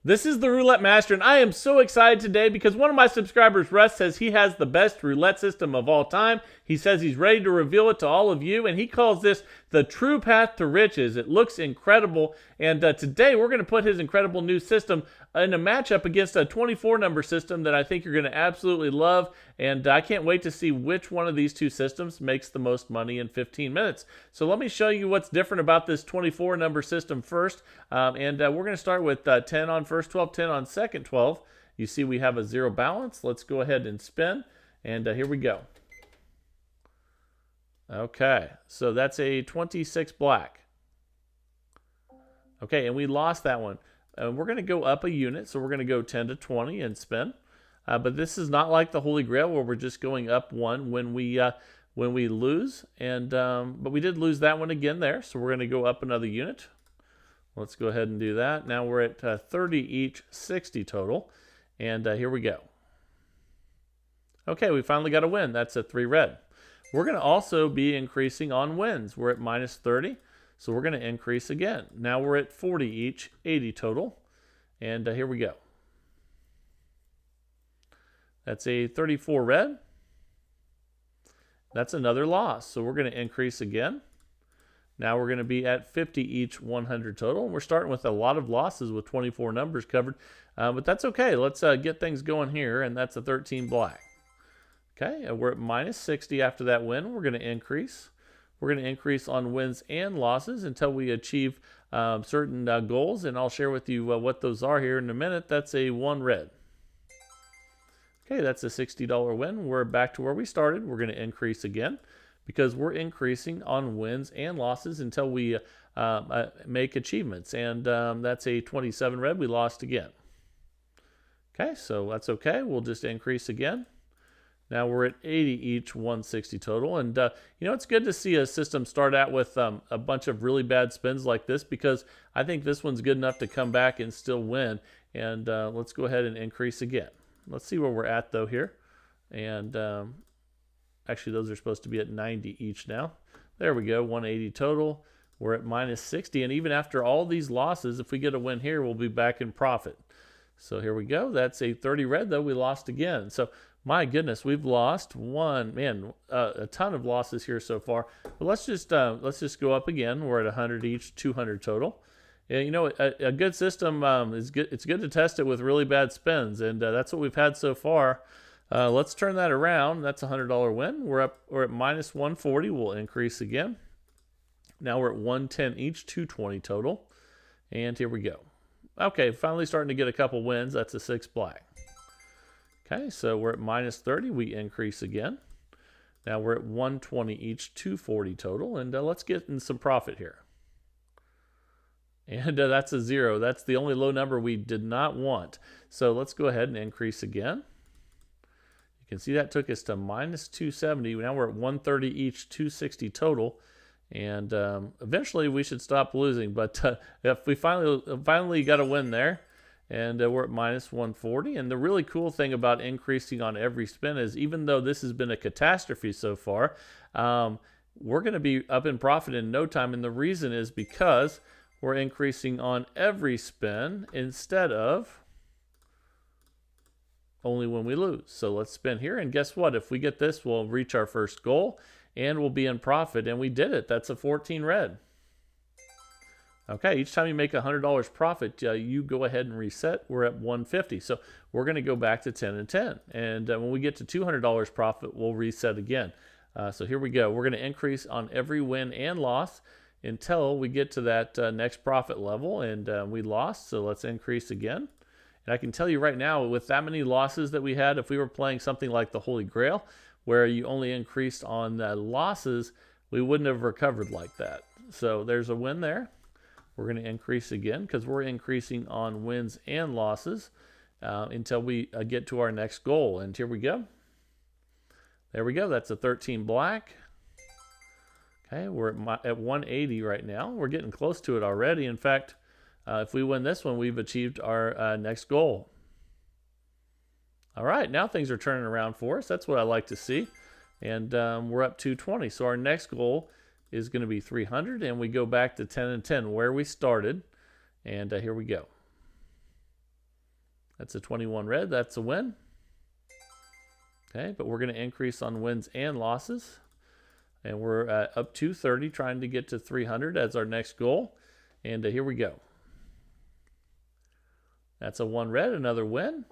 This is the Roulette Master, and I am so excited today because one of my subscribers, Russ, says he has the best roulette system of all time. He says he's ready to reveal it to all of you, and he calls this the true path to riches. It looks incredible, and today we're going to put his incredible new system in a matchup against a 24-number system that I think you're going to absolutely love, and I can't wait to see which one of these two systems makes the most money in 15 minutes. So let me show you what's different about this 24-number system first, and we're going to start with 10 on first 12, 10 on second 12. You see we have a zero balance. Let's go ahead and spin, and here we go. Okay, so that's a 26 black. Okay, and we lost that one. We're going to go up a unit, so we're going to go 10 to 20 and spin. But this is not like the Holy Grail where we're just going up one when we lose. And but we did lose that one again there, so we're going to go up another unit. Let's go ahead and do that. Now we're at 30 each, 60 total. And here we go. Okay, we finally got a win. That's a 3 red. We're going to also be increasing on wins. We're at minus 30. So we're going to increase again. Now we're at 40 each, 80 total. And here we go. That's a 34 red. That's another loss. So we're going to increase again. Now we're going to be at 50 each, 100 total. We're starting with a lot of losses with 24 numbers covered. But that's okay. Let's get things going here. And that's a 13 black. Okay, we're at minus 60 after that win. We're going to increase. We're going to increase on wins and losses until we achieve certain goals, and I'll share with you what those are here in a minute. That's a 1 red. Okay, that's a $60 win. We're back to where we started. We're going to increase again because we're increasing on wins and losses until we make achievements, and that's a 27 red. We lost again. Okay, so that's okay. We'll just increase again. Now we're at 80 each, 160 total. And, you know, it's good to see a system start out with a bunch of really bad spins like this because I think this one's good enough to come back and still win. And let's go ahead and increase again. Let's see where we're at, though, here. And actually, those are supposed to be at 90 each now. There we go, 180 total. We're at minus 60. And even after all these losses, if we get a win here, we'll be back in profit. So here we go. That's a 30 red, though. We lost again. So my goodness, we've lost a ton of losses here so far. But let's just go up again. We're at 100 each, 200 total. And, you know, a good system is good. It's good to test it with really bad spins, and that's what we've had so far. Let's turn that around. That's a $100 win. We're at minus 140. We'll increase again. Now we're at 110 each, 220 total. And here we go. Okay, finally starting to get a couple wins. That's a 6 black. Okay, so we're at minus 30. We increase again. Now we're at 120 each, 240 total. And let's get in some profit here. And that's a 0. That's the only low number we did not want. So let's go ahead and increase again. You can see that took us to minus 270. Now we're at 130 each, 260 total. And eventually we should stop losing. But if we finally got a win there. And we're at minus 140. And the really cool thing about increasing on every spin is even though this has been a catastrophe so far, we're going to be up in profit in no time. And the reason is because we're increasing on every spin instead of only when we lose. So let's spin here. And guess what? If we get this, we'll reach our first goal and we'll be in profit. And we did it. That's a 14 red. Okay, each time you make $100 profit, you go ahead and reset. We're at 150. So we're going to go back to 10 and 10. And when we get to $200 profit, we'll reset again. So here we go. We're going to increase on every win and loss until we get to that next profit level. And we lost, so let's increase again. And I can tell you right now, with that many losses that we had, if we were playing something like the Holy Grail, where you only increased on losses, we wouldn't have recovered like that. So there's a win there. We're going to increase again because we're increasing on wins and losses until we get to our next goal. And here we go. There we go. That's a 13 black. Okay, we're at 180 right now. We're getting close to it already. In fact, if we win this one, we've achieved our next goal. All right, now things are turning around for us. That's what I like to see. And we're up 220. So our next goal is going to be 300, and we go back to 10 and 10 where we started. And here we go. That's a 21 red. That's a win. Okay, but we're going to increase on wins and losses. And we're up 230, trying to get to 300 as our next goal. And here we go. That's a 1 red, another win.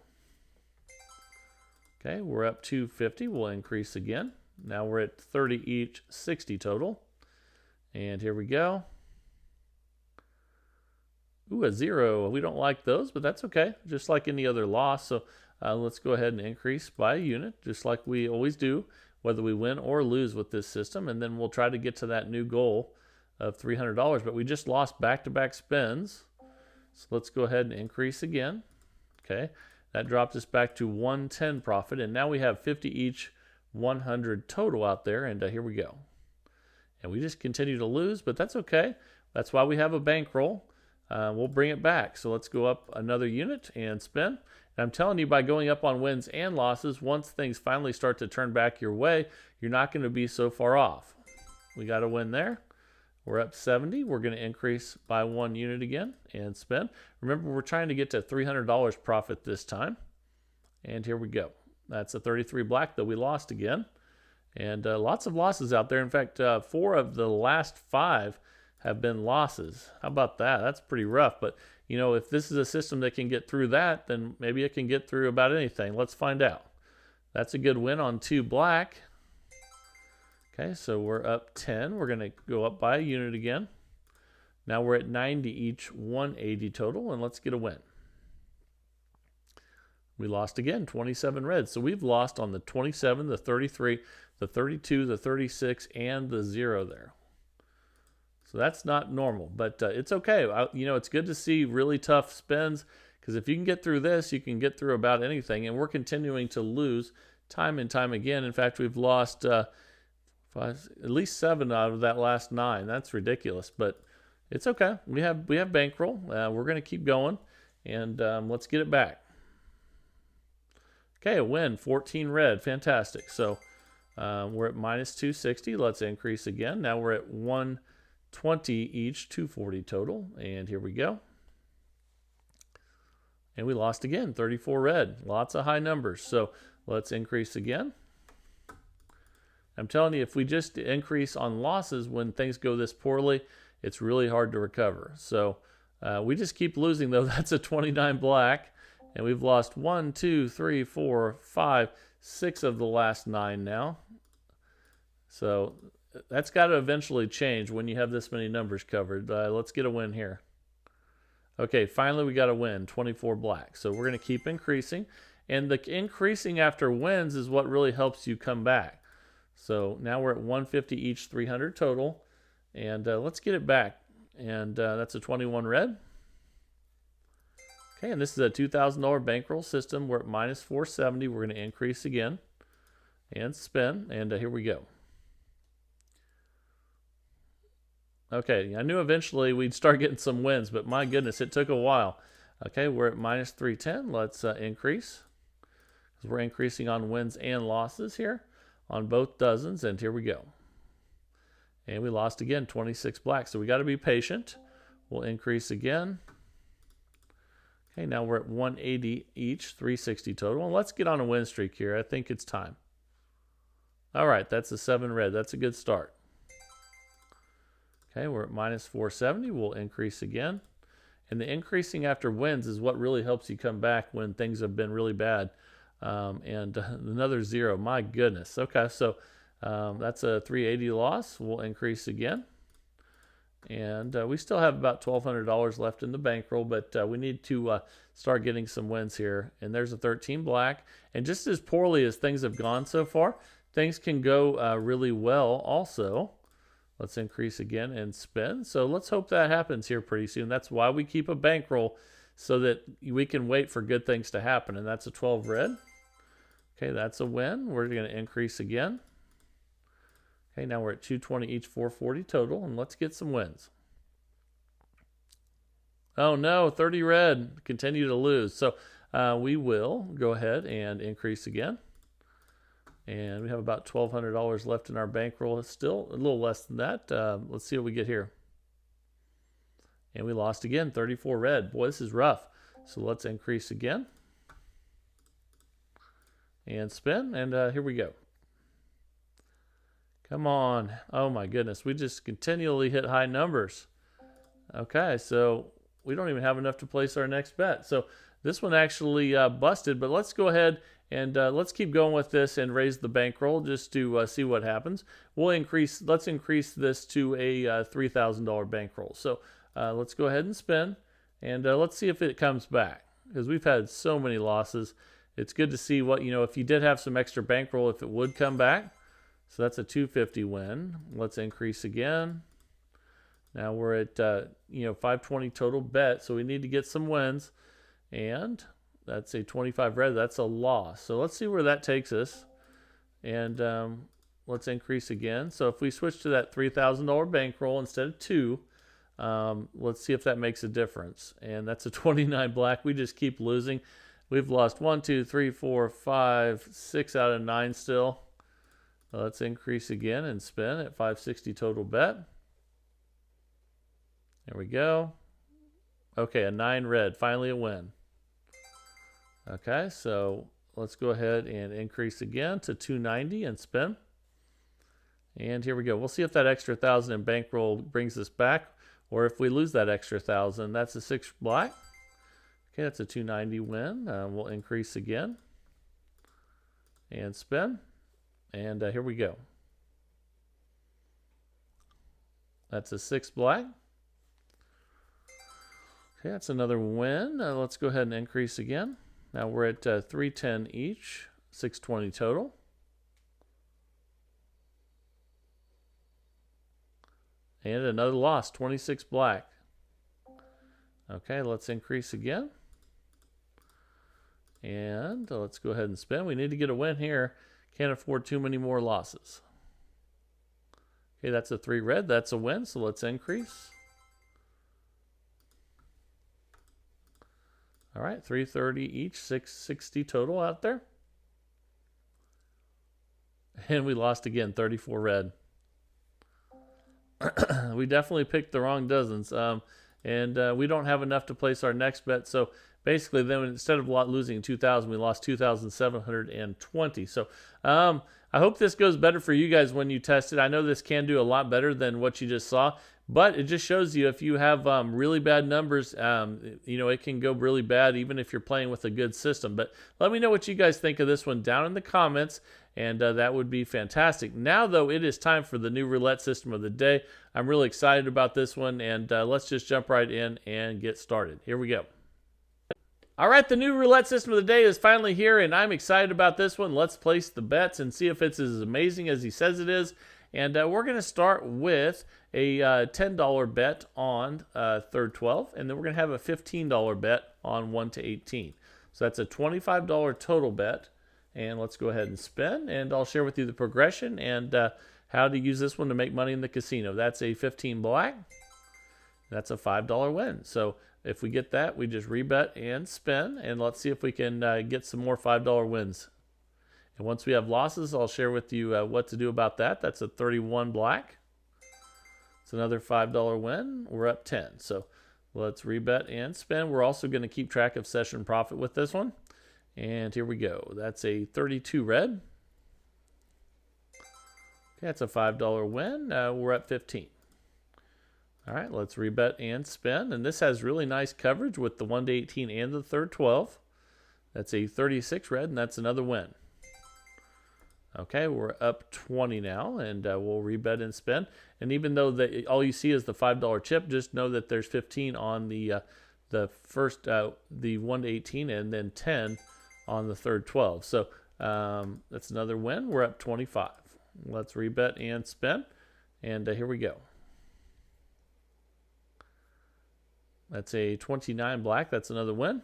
Okay, we're up 250. We'll increase again. Now we're at 30 each, 60 total. And here we go. Ooh, a 0. We don't like those, but that's okay. Just like any other loss. So let's go ahead and increase by a unit, just like we always do, whether we win or lose with this system. And then we'll try to get to that new goal of $300. But we just lost back-to-back spins. So let's go ahead and increase again. Okay, that dropped us back to 110 profit. And now we have 50 each, 100 total out there. And here we go. And we just continue to lose, but that's okay. That's why we have a bankroll. We'll bring it back. So let's go up another unit and spin. And I'm telling you, by going up on wins and losses, once things finally start to turn back your way, you're not going to be so far off. We got a win there. We're up 70. We're going to increase by 1 unit again and spin. Remember, we're trying to get to $300 profit this time. And here we go. That's a 33 black that we lost again. And lots of losses out there. In fact, 4 of the last 5 have been losses. How about that? That's pretty rough. But, you know, if this is a system that can get through that, then maybe it can get through about anything. Let's find out. That's a good win on 2 black. Okay, so we're up 10. We're going to go up by a unit again. Now we're at 90 each, 180 total, and let's get a win. We lost again, 27 red. So we've lost on the 27, the 33, the 32, the 36, and the 0 there. So that's not normal, but it's okay. You know, it's good to see really tough spins, because if you can get through this, you can get through about anything, and we're continuing to lose time and time again. In fact, we've lost at least 7 out of that last 9. That's ridiculous, but it's okay. We have bankroll. We're going to keep going, and let's get it back. Okay, a win, 14 red, fantastic. So we're at minus 260. Let's increase again. Now we're at 120 each, 240 total, and here we go. And we lost again, 34 red. Lots of high numbers. So let's increase again. I'm telling you, if we just increase on losses when things go this poorly, it's really hard to recover. So we just keep losing, though. That's a 29 black. And we've lost 1, 2, 3, 4, 5, 6 of the last 9 now. So that's got to eventually change when you have this many numbers covered. Let's get a win here. Okay, finally we got a win, 24 black. So we're going to keep increasing. And the increasing after wins is what really helps you come back. So now we're at 150 each, 300 total. And let's get it back. And that's a 21 red. Okay, and this is a $2,000 bankroll system. We're at minus 470. We're going to increase again and spin. And here we go. Okay, I knew eventually we'd start getting some wins, but my goodness, it took a while. Okay, we're at minus 310. Let's increase. We're increasing on wins and losses here on both dozens, and here we go. And we lost again, 26 black. So we got to be patient. We'll increase again. Okay, now we're at 180 each, 360 total. And let's get on a win streak here. I think it's time. All right, that's a 7 red. That's a good start. Okay, we're at minus 470. We'll increase again. And the increasing after wins is what really helps you come back when things have been really bad. And another 0. My goodness. Okay, so that's a 380 loss. We'll increase again. And we still have about $1,200 left in the bankroll, but we need to start getting some wins here. And there's a 13 black. And just as poorly as things have gone so far, things can go really well also. Let's increase again and spin. So let's hope that happens here pretty soon. That's why we keep a bankroll, so that we can wait for good things to happen. And that's a 12 red. Okay, that's a win. We're going to increase again. Okay, now we're at 220 each, 440 total, and let's get some wins. Oh no, 30 red. Continue to lose. So we will go ahead and increase again. And we have about $1,200 left in our bankroll. It's still a little less than that. Let's see what we get here. And we lost again, 34 red. Boy, this is rough. So let's increase again. and spin, and here we go. Come on. Oh my goodness, we just continually hit high numbers. Okay, so we don't even have enough to place our next bet. So this one actually busted, but let's go ahead and let's keep going with this and raise the bankroll just to see what happens. Let's increase this to a $3,000 bankroll. So let's go ahead and spin, and let's see if it comes back, because we've had so many losses. It's good to see what, if you did have some extra bankroll, if it would come back. So that's a 250 win. Let's increase again. Now we're at 520 total bet, so we need to get some wins, and that's a 25 red. That's a loss. So let's see where that takes us, and let's increase again. So if we switch to that $3,000 bankroll instead of 2, let's see if that makes a difference. And that's a 29 black. We just keep losing. We've lost 1, 2, 3, 4, 5, 6 out of 9 still. Let's increase again and spin at 560 total bet. There we go. Okay, a 9 red, finally a win. Okay, so let's go ahead and increase again to 290 and spin. And here we go. We'll see if that extra 1,000 in bankroll brings us back, or if we lose that extra 1,000. That's a 6 black. Okay, that's a 290 win. We'll increase again and spin. And here we go. That's a 6 black. Okay, that's another win. Let's go ahead and increase again. Now we're at 310 each, 620 total. And another loss, 26 black. Okay, let's increase again. And let's go ahead and spin. We need to get a win here. Can't afford too many more losses. Okay, that's a 3 red. That's a win, so let's increase. All right, 330 each, 660 total out there. And we lost again, 34 red. We definitely picked the wrong dozens. And we don't have enough to place our next bet. So basically, then instead of losing 2,000, we lost 2,720. So I hope this goes better for you guys when you test it. I know this can do a lot better than what you just saw, but it just shows you if you have really bad numbers, it can go really bad even if you're playing with a good system. But let me know what you guys think of this one down in the comments, and that would be fantastic. Now, though, it is time for the new roulette system of the day. I'm really excited about this one, and let's just jump right in and get started. Here we go. All right, the new roulette system of the day is finally here, and I'm excited about this one. Let's place the bets and see if it's as amazing as he says it is. And we're going to start with a $10 bet on third 12, and then we're going to have a $15 bet on 1 to 18. So that's a $25 total bet. And let's go ahead and spin, and I'll share with you the progression and how to use this one to make money in the casino. That's a 15 black. That's a $5 win. So if we get that, we just rebet and spin, and let's see if we can get some more $5 wins. And once we have losses, I'll share with you what to do about that. That's a 31 black. It's another $5 win. We're up 10. So let's rebet and spin. We're also going to keep track of session profit with this one. And here we go. That's a 32 red. Okay, that's a $5 win. We're at 15. All right, let's rebet and spin. And this has really nice coverage with the 1 to 18 and the third 12. That's a 36 red, and that's another win. Okay, we're up 20 now, and we'll rebet and spin. And even though all you see is the $5 chip, just know that there's 15 on the first, the 1 to 18, and then 10 on the third 12. So that's another win. We're up 25. Let's rebet and spin. And here we go. That's a 29 black. That's another win.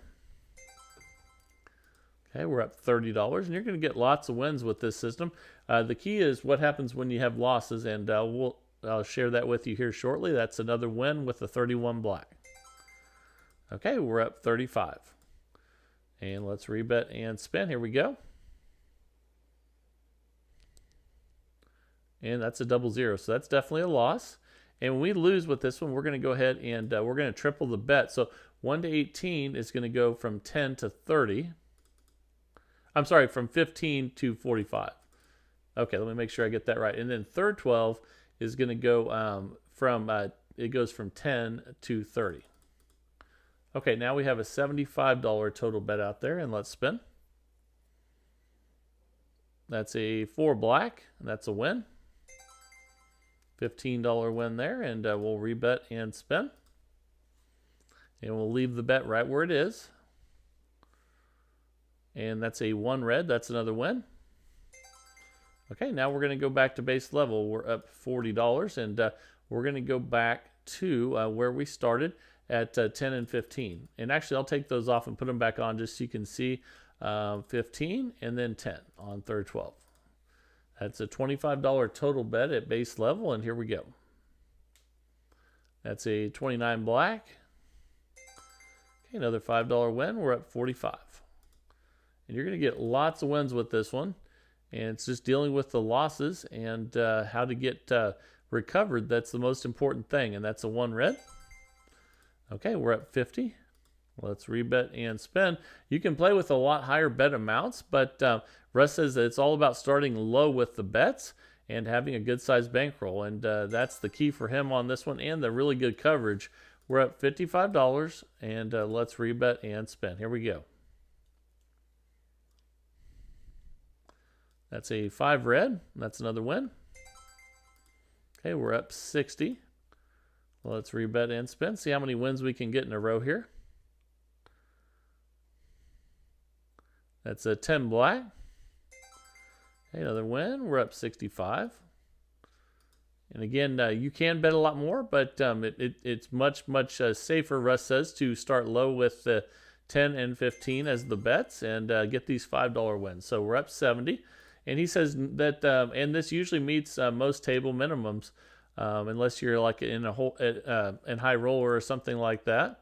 Okay, we're up $30, and you're going to get lots of wins with this system. The key is what happens when you have losses, and I'll share that with you here shortly. That's another win with the 31 black. Okay, we're up 35. And let's rebet and spin. Here we go. And that's a 00, so that's definitely a loss. And when we lose with this one, we're going to go ahead and we're going to triple the bet. So 1 to 18 is going to go from 10 to 30. I'm sorry, from 15 to 45. Okay, let me make sure I get that right. And then third 12 is going to go it goes from 10 to 30. Okay, now we have a $75 total bet out there, and let's spin. That's a 4 black, and that's a win. $15 win there, and we'll rebet and spin. And we'll leave the bet right where it is. And that's a 1 red, that's another win. Okay, now we're going to go back to base level. We're up $40, and we're going to go back to where we started at 10 and 15. And actually, I'll take those off and put them back on just so you can see 15 and then 10 on third 12. That's a $25 total bet at base level, and here we go. That's a 29 black. Okay, another $5 win. We're up 45. And you're going to get lots of wins with this one. And it's just dealing with the losses and how to get recovered. That's the most important thing, and that's a 1 red. Okay, we're up 50. Let's rebet and spin. You can play with a lot higher bet amounts, but Russ says that it's all about starting low with the bets and having a good-sized bankroll, and that's the key for him on this one and the really good coverage. We're up $55, and let's rebet and spin. Here we go. That's a 5 red. That's another win. Okay, we're up 60. Let's rebet and spin. See how many wins we can get in a row here. That's a 10 black. Okay, another win. We're up 65. And again, you can bet a lot more, but it's much safer, Russ says, to start low with the 10 and 15 as the bets and get these $5 wins. So we're up 70. And he says that, and this usually meets most table minimums, unless you're like in high roller or something like that.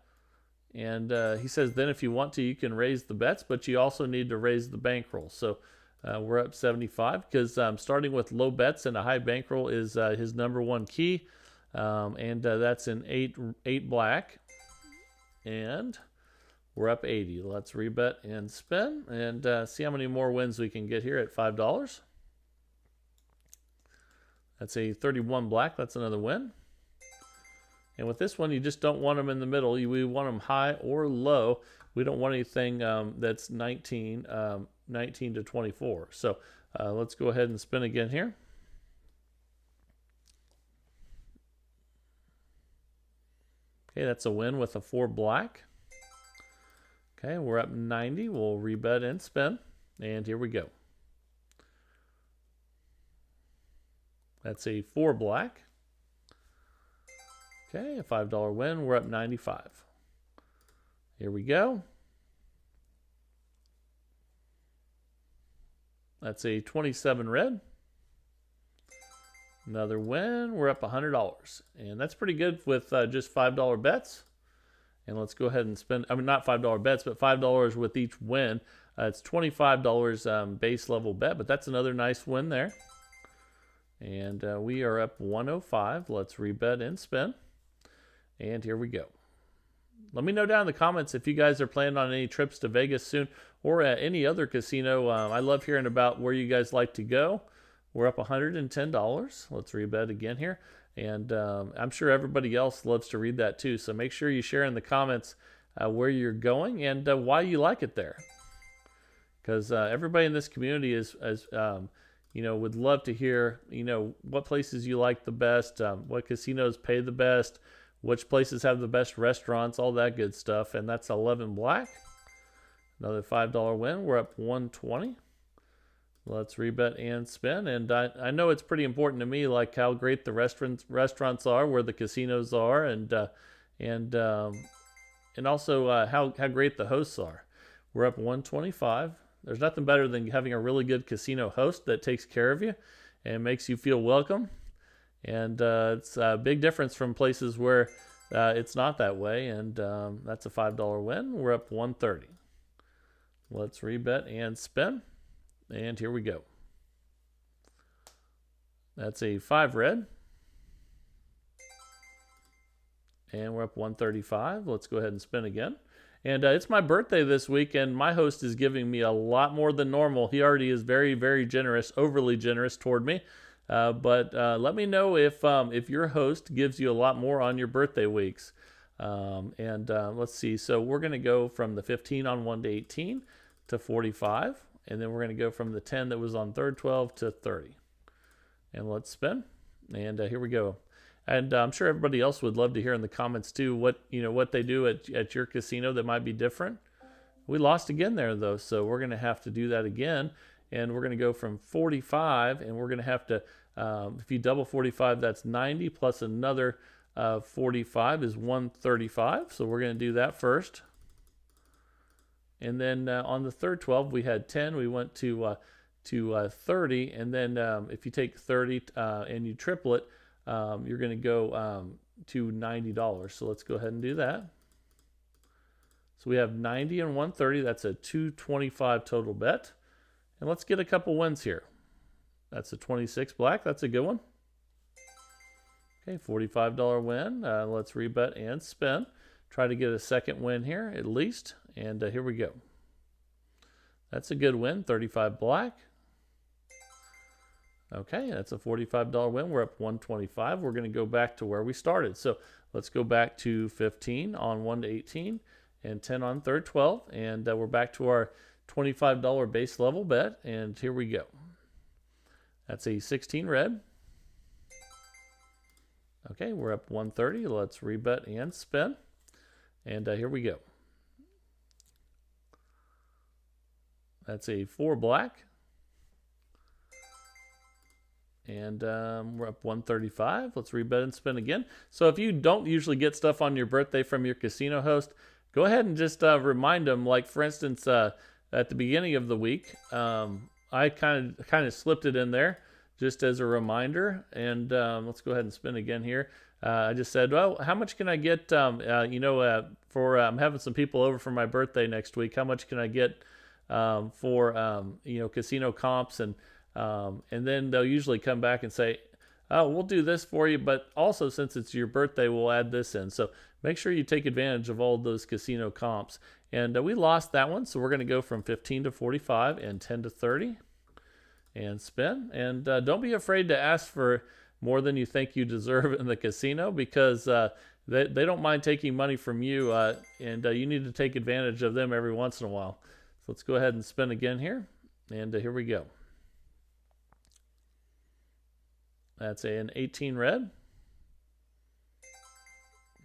And he says then if you want to, you can raise the bets, but you also need to raise the bankroll. So we're up 75 because starting with low bets and a high bankroll is his #1 key, and that's an 8 black, and we're up 80. Let's rebet and spin and see how many more wins we can get here at $5. That's a 31 black. That's another win. And with this one, you just don't want them in the middle. We want them high or low. We don't want anything that's 19 to 24. So let's go ahead and spin again here. Okay, that's a win with a 4 black. Okay, we're up 90. We'll rebet and spin. And here we go. That's a 4 black. Okay, a $5 win. We're up 95. Here we go. That's a 27 red. Another win. We're up $100. And that's pretty good with just $5 bets. And let's go ahead and spend, I mean, not $5 bets, but $5 with each win. It's $25 base level bet, but that's another nice win there. And we are up 105. Let's rebet and spin. And here we go. Let me know down in the comments if you guys are planning on any trips to Vegas soon or at any other casino. I love hearing about where you guys like to go. We're up $110. Let's rebet again here. And I'm sure everybody else loves to read that too. So make sure you share in the comments where you're going and why you like it there. Because everybody in this community is would love to hear, what places you like the best, what casinos pay the best, which places have the best restaurants, all that good stuff. And that's 11 black. Another $5 win. We're up 120. Let's rebet and spin. And I know it's pretty important to me, like how great the restaurants are, where the casinos are, and also how great the hosts are. We're up 125. There's nothing better than having a really good casino host that takes care of you and makes you feel welcome. And it's a big difference from places where it's not that way. And that's a $5 win. We're up 130. Let's rebet and spin. And here we go. That's a 5 red. And we're up 135. Let's go ahead and spin again. And it's my birthday this week, and my host is giving me a lot more than normal. He already is very, very generous, overly generous toward me. But let me know if your host gives you a lot more on your birthday weeks. Let's see. So we're going to go from the 15 on 1 to 18 to 45. And then we're going to go from the 10 that was on third 12 to 30. And let's spin. And here we go. And I'm sure everybody else would love to hear in the comments too what they do at your casino that might be different. We lost again there though, so we're going to have to do that again. And we're going to go from 45, and we're going to have to, if you double 45, that's 90 plus another 45 is 135. So we're going to do that first. And then on the third 12, we had 10. We went to 30, and then if you take 30 and you triple it, you're going to go to $90. So let's go ahead and do that. So we have 90 and 130. That's a 225 total bet. And let's get a couple wins here. That's a 26 black. That's a good one. Okay, $45 win. Let's rebet and spin. Try to get a second win here at least. And here we go. That's a good win, 35 black. Okay, that's a $45 win. We're up 125. We're going to go back to where we started. So let's go back to 15 on 1 to 18 and 10 on third 12. And we're back to our $25 base level bet. And here we go. That's a 16 red. Okay, we're up 130. Let's rebet and spin. And here we go. That's a 4 black. And we're up 135. Let's rebet and spin again. So if you don't usually get stuff on your birthday from your casino host, go ahead and just remind them. Like, for instance, at the beginning of the week, I kind of slipped it in there just as a reminder. And let's go ahead and spin again here. I just said, well, how much can I get, for I'm having some people over for my birthday next week. How much can I get for casino comps? And then they'll usually come back and say, oh, we'll do this for you, but also since it's your birthday, we'll add this in. So make sure you take advantage of all those casino comps. And we lost that one, so we're going to go from 15 to 45 and 10 to 30 and spin. And don't be afraid to ask for more than you think you deserve in the casino, because they don't mind taking money from you, and you need to take advantage of them every once in a while. So let's go ahead and spin again here, and here we go. That's an 18 red.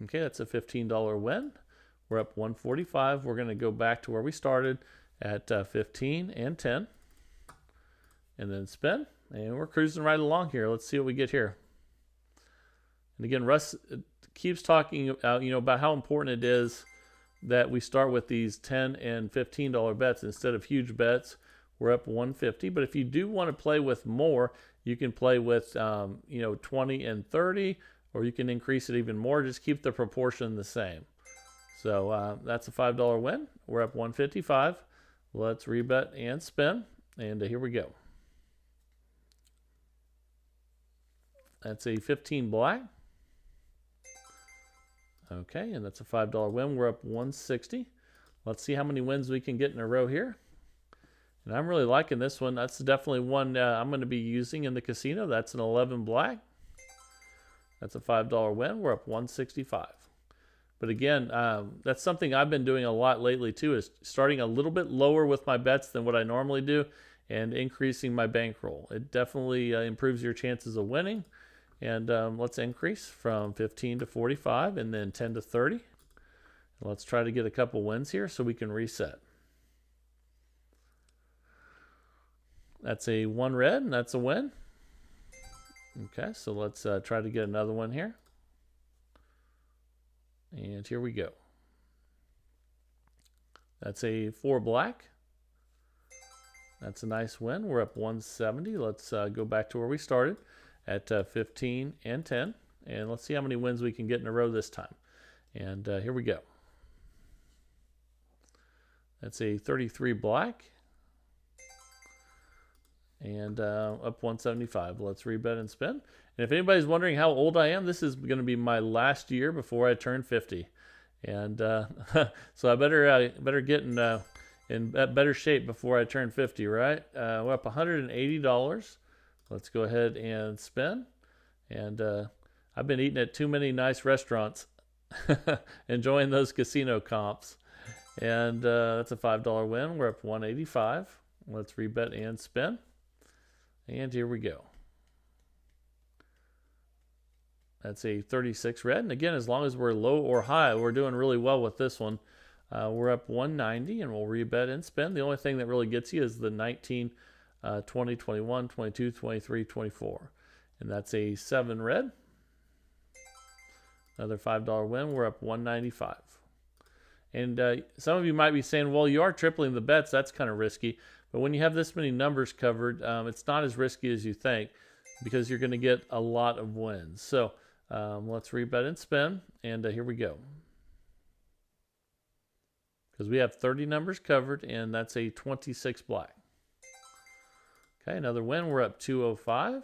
Okay, that's a $15 win. We're up 145. We're going to go back to where we started at 15 and 10. And then spin. And we're cruising right along here. Let's see what we get here. And again, Russ keeps talking about how important it is that we start with these $10 and $15 bets instead of huge bets. We're up 150. But if you do want to play with more, you can play with 20 and 30, or you can increase it even more. Just keep the proportion the same. So that's a $5 win. We're up 155. Let's rebet and spin. And here we go. That's a 15 black. Okay, and that's a $5 win. We're up 160. Let's see how many wins we can get in a row here. And I'm really liking this one. That's definitely one I'm going to be using in the casino. That's an 11 black. That's a $5 win. We're up 165. But again, that's something I've been doing a lot lately too, is starting a little bit lower with my bets than what I normally do and increasing my bankroll. It definitely improves your chances of winning. And let's increase from 15 to 45 and then 10 to 30. Let's try to get a couple wins here so we can reset. That's a 1 red, and that's a win. Okay, so let's try to get another one here. And here we go. That's a 4 black. That's a nice win. We're up 170. Let's go back to where we started at 15 and 10. And let's see how many wins we can get in a row this time. And here we go. That's a 33 black. And up 175. Let's rebet and spin. And if anybody's wondering how old I am, this is going to be my last year before I turn 50. And so I better get in better shape before I turn 50, right? We're up $180. Let's go ahead and spin. And I've been eating at too many nice restaurants, enjoying those casino comps. And that's a $5 win. We're up 185. Let's rebet and spin. And here we go. That's a 36 red. And again, as long as we're low or high, we're doing really well with this one. We're up 190, and we'll rebet and spin. The only thing that really gets you is the 19, 20, 21, 22, 23, 24. And that's a 7 red. Another $5 win. We're up 195. And some of you might be saying, well, you are tripling the bets. That's kind of risky. But when you have this many numbers covered, it's not as risky as you think because you're going to get a lot of wins. So let's rebet and spin. And here we go. Because we have 30 numbers covered, and that's a 26 black. Okay, another win. We're up 205.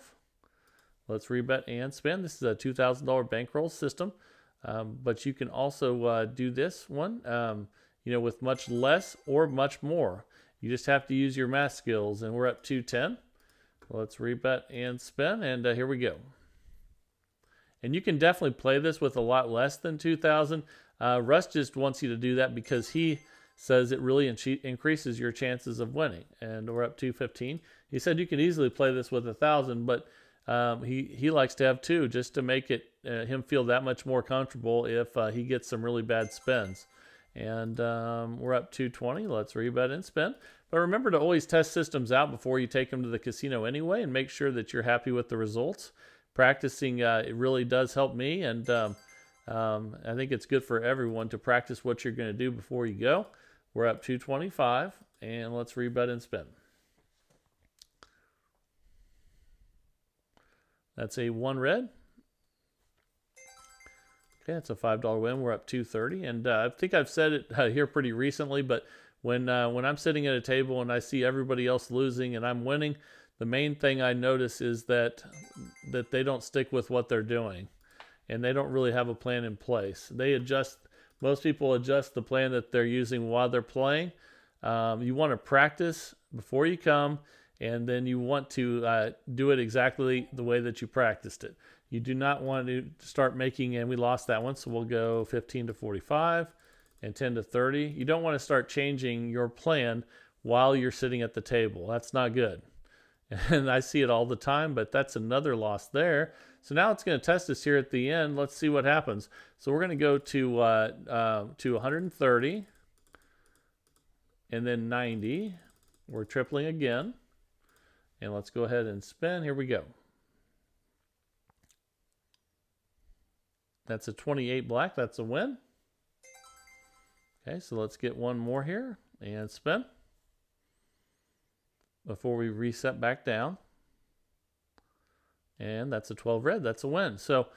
Let's rebet and spin. This is a $2,000 bankroll system. But you can also do this one, with much less or much more. You just have to use your math skills, and we're up 210. Let's rebet and spin, and here we go. And you can definitely play this with a lot less than 2,000. Russ just wants you to do that because he says it really increases your chances of winning. And we're up 215. He said you can easily play this with 1,000, but he likes to have 2 just to make it him feel that much more comfortable if he gets some really bad spins. And we're up 220. Let's rebet and spin. But remember to always test systems out before you take them to the casino anyway, and make sure that you're happy with the results. Practicing it really does help me, and I think it's good for everyone to practice what you're going to do before you go. We're up 225, and let's rebet and spin. That's a 1 red. Okay, that's a $5 win. We're up 230, and I think I've said it here pretty recently, but when I'm sitting at a table and I see everybody else losing and I'm winning, the main thing I notice is that they don't stick with what they're doing, and they don't really have a plan in place. Most people adjust the plan that they're using while they're playing. You want to practice before you come, and then you want to do it exactly the way that you practiced it. You do not want to start making, and we lost that one, so we'll go 15 to 45 and 10 to 30. You don't want to start changing your plan while you're sitting at the table. That's not good. And I see it all the time, but that's another loss there. So now it's going to test us here at the end. Let's see what happens. So we're going to go to 130 and then 90. We're tripling again. And let's go ahead and spin. Here we go. That's a 28 black. That's a win. Okay, so let's get one more here and spin before we reset back down. And that's a 12 red. That's a win. So,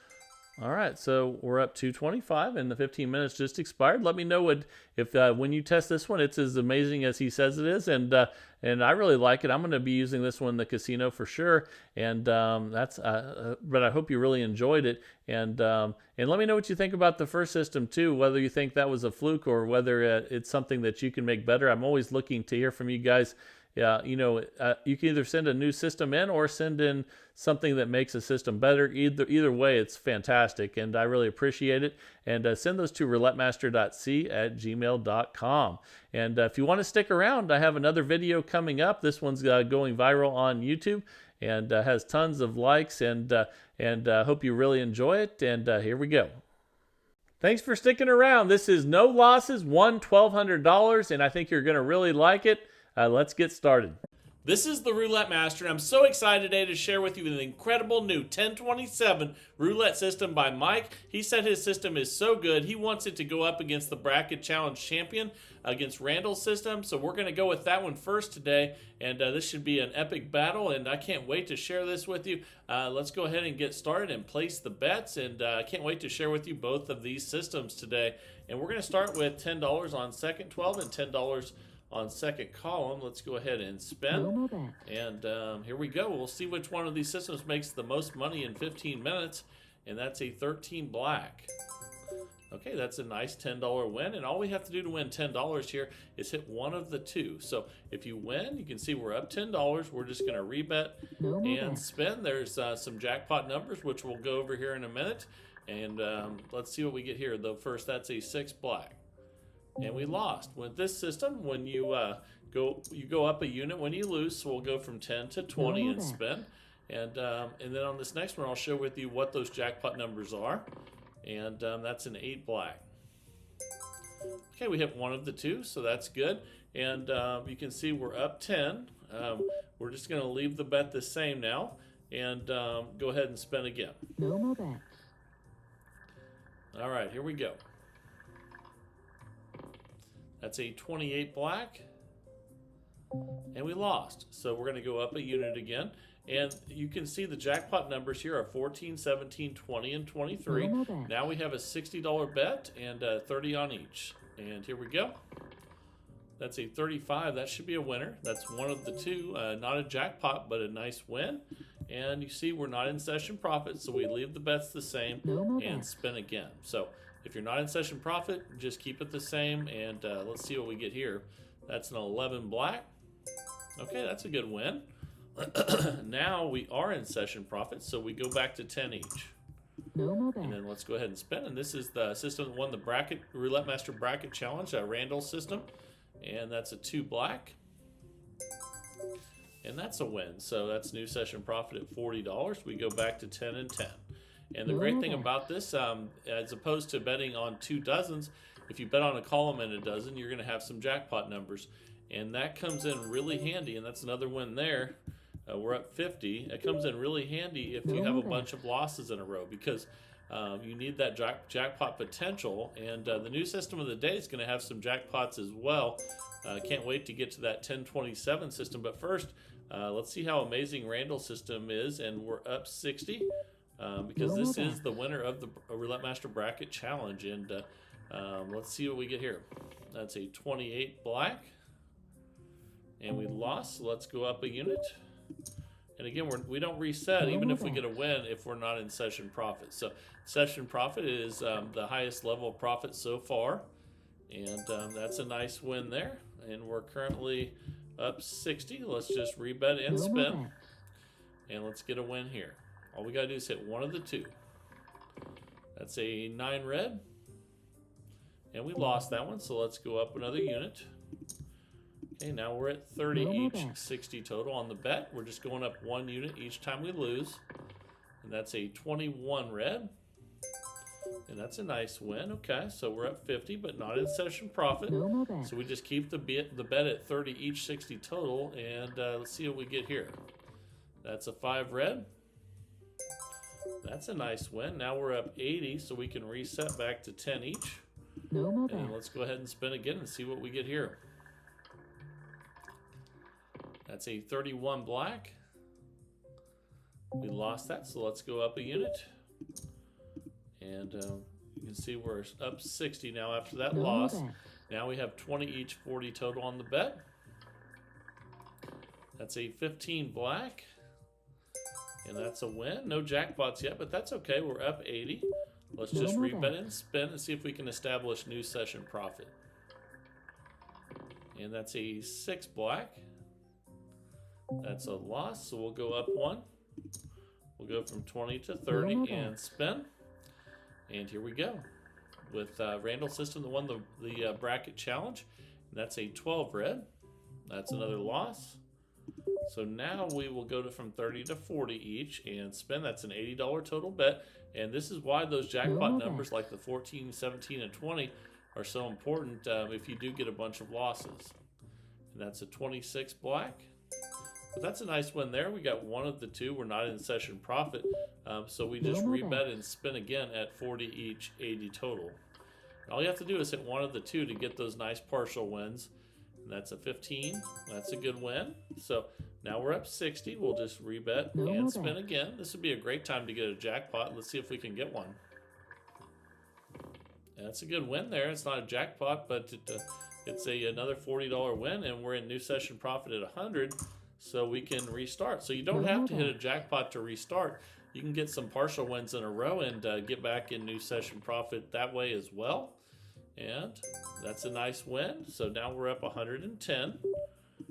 all right, so we're up 225, and the 15 minutes just expired. Let me know if when you test this one, it's as amazing as he says it is, and I really like it. I'm going to be using this one in the casino for sure, and but I hope you really enjoyed it, and let me know what you think about the first system too, whether you think that was a fluke or whether it's something that you can make better. I'm always looking to hear from you guys. You can either send a new system in or send in something that makes a system better. Either way, it's fantastic, and I really appreciate it. And send those to roulettemaster.c@gmail.com. And if you want to stick around, I have another video coming up. This one's going viral on YouTube and has tons of likes, and hope you really enjoy it. And here we go. Thanks for sticking around. This is No Losses, won $1,200, and I think you're going to really like it. Let's get started. This is the Roulette Master, and I'm so excited today to share with you the incredible new 1027 roulette system by Mike. He said his system is so good, he wants it to go up against the Bracket Challenge champion, against Randall's system. So we're going to go with that one first today, and this should be an epic battle, and I can't wait to share this with you. Let's go ahead and get started and place the bets, and I can't wait to share with you both of these systems today. And we're going to start with $10 on second 12 and $10 on second column. Let's go ahead and spin. And here we go. We'll see which one of these systems makes the most money in 15 minutes. And that's a 13 black. Okay, that's a nice $10 win, and all we have to do to win $10 here is hit one of the two. So if you win, you can see we're up $10. We're just going to rebet and spin. There's some jackpot numbers, which we'll go over here in a minute. And let's see what we get here. Though first, that's a 6 black, and we lost. With this system, when you go up a unit when you lose, so we'll go from 10 to 20 and spin. And then on this next one, I'll share with you what those jackpot numbers are. And that's an 8 black. Okay, we hit one of the two, so that's good. And you can see we're up 10. We're just going to leave the bet the same now and go ahead and spin again. No more bets. All right, here we go. That's a 28 black. And we lost. So we're going to go up a unit again. And you can see the jackpot numbers here are 14, 17, 20, and 23. Now we have a $60 bet and 30 on each. And here we go. That's a 35. That should be a winner. That's one of the two. Not a jackpot, but a nice win. And you see we're not in session profit, so we leave the bets the same and spin again. So if you're not in session profit, just keep it the same. And let's see what we get here. That's an 11 black. Okay, that's a good win. Now we are in session profit, so we go back to 10 each. And then let's go ahead and spin. And this is the system that won the bracket Roulette Master Bracket Challenge, Randall system. And that's a 2 black. And that's a win. So that's new session profit at $40. We go back to 10 and 10. And the great thing about this, as opposed to betting on 2 dozens, if you bet on a column and a dozen, you're going to have some jackpot numbers. And that comes in really handy, and that's another win there. We're up 50. It comes in really handy if you have a bunch of losses in a row, because you need that jackpot potential. And the new system of the day is going to have some jackpots as well. Can't wait to get to that 1027 system. But first, let's see how amazing Randall's system is. And we're up 60 because this is the winner of the Roulette Master Bracket Challenge. And let's see what we get here. That's a 28 black. And we lost, so let's go up a unit. And again, we don't reset even if we get a win if we're not in session profit. So session profit is the highest level of profit so far. And that's a nice win there. And we're currently up 60. Let's just rebet and spin. And let's get a win here. All we got to do is hit one of the two. That's a 9 red. And we lost that one, so let's go up another unit. Okay, now we're at 30 each, 60 total on the bet. We're just going up 1 unit each time we lose. And that's a 21 red. And that's a nice win. Okay, so we're up 50, but not in session profit. So we just keep the bet at 30 each, 60 total. And let's see what we get here. That's a 5 red. That's a nice win. Now we're up 80, so we can reset back to 10 each. And let's go ahead and spin again and see what we get here. That's a 31 black. We lost that, so let's go up a unit. And you can see we're up 60 now after that loss. Now we have 20 each, 40 total on the bet. That's a 15 black. And that's a win. No jackpots yet, but that's okay. We're up 80. Let's just rebet and spin and see if we can establish new session profit. And that's a 6 black. That's a loss, so we'll go up 1. We'll go from 20 to 30 and spin. And here we go. With Randall system that won the bracket challenge. And that's a 12 red. That's another loss. So now we will go from 30 to 40 each and spin. That's an $80 total bet. And this is why those jackpot numbers like the 14, 17, and 20 are so important if you do get a bunch of losses. And that's a 26 black. But that's a nice win there. We got one of the two. We're not in session profit. So we just rebet and spin again at 40 each, 80 total. And all you have to do is hit one of the two to get those nice partial wins. And that's a 15. That's a good win. So now we're up 60. We'll just rebet and spin again. This would be a great time to get a jackpot. Let's see if we can get one. And that's a good win there. It's not a jackpot, but it's another $40 win, and we're in new session profit at 100. So we can restart. So you don't have to hit a jackpot to restart. you can get some partial wins in a row and get back in new session profit that way as well. And that's a nice win. So now we're up 110.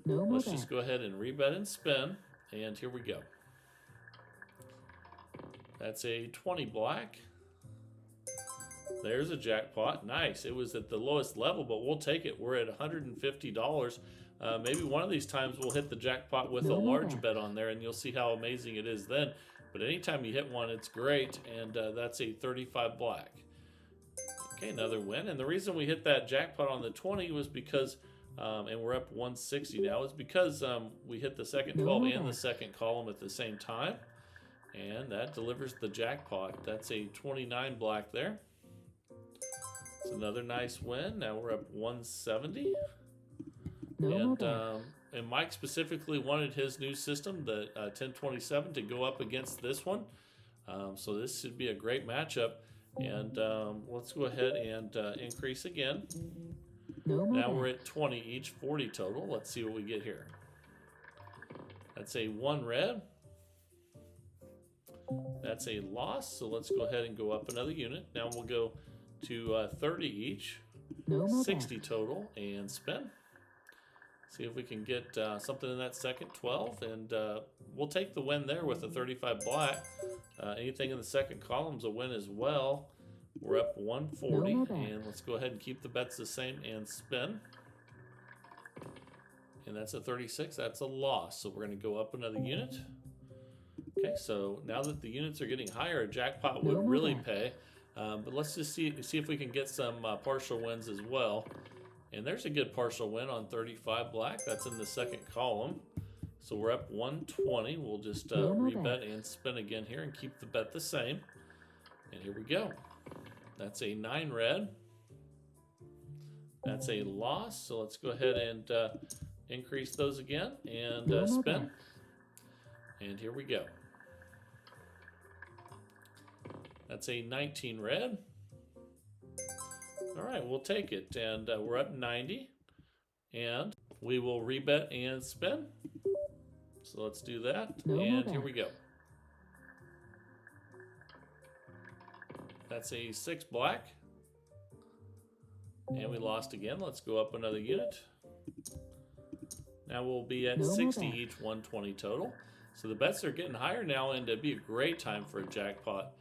Let's just go ahead and rebet and spin. And here we go. That's a 20 black. There's a jackpot. Nice. It was at the lowest level, but we'll take it. We're at $150. Maybe one of these times we'll hit the jackpot with a large bet on there, and you'll see how amazing it is then. But anytime you hit one, it's great. And that's a 35 black. Okay, another win. And the reason we hit that jackpot on the 20 was because, and we're up 160 now, is because we hit the second 12 and the second column at the same time. And that delivers the jackpot. That's a 29 black there. It's another nice win. Now we're up 170. And Mike specifically wanted his new system, the 1027, to go up against this one. So this should be a great matchup. And let's go ahead and increase again. Now we're at 20 each, 40 total. Let's see what we get here. That's a 1 red. That's a loss. So let's go ahead and go up another unit. Now we'll go to 30 each, 60 total, and spin. See if we can get something in that second 12, and we'll take the win there with a 35 black. Anything in the second column's a win as well. We're up 140, and let's go ahead and keep the bets the same and spin. And that's a 36. That's a loss, so we're going to go up another unit. Okay, so now that the units are getting higher, a jackpot would really pay. But let's just see if we can get some partial wins as well. And there's a good partial win on 35 black. That's in the second column. So we're up 120. We'll just rebet and spin again here and keep the bet the same. And here we go. That's a 9 red. That's a loss. So let's go ahead and increase those again and spin. And here we go. That's a 19 red. All right, we'll take it. And we're up 90. And we will rebet and spin. So let's do that. And here we go. That's a 6 black. And we lost again. Let's go up another unit. Now we'll be at 60 each, 120 total. So the bets are getting higher now, and it'd be a great time for a jackpot.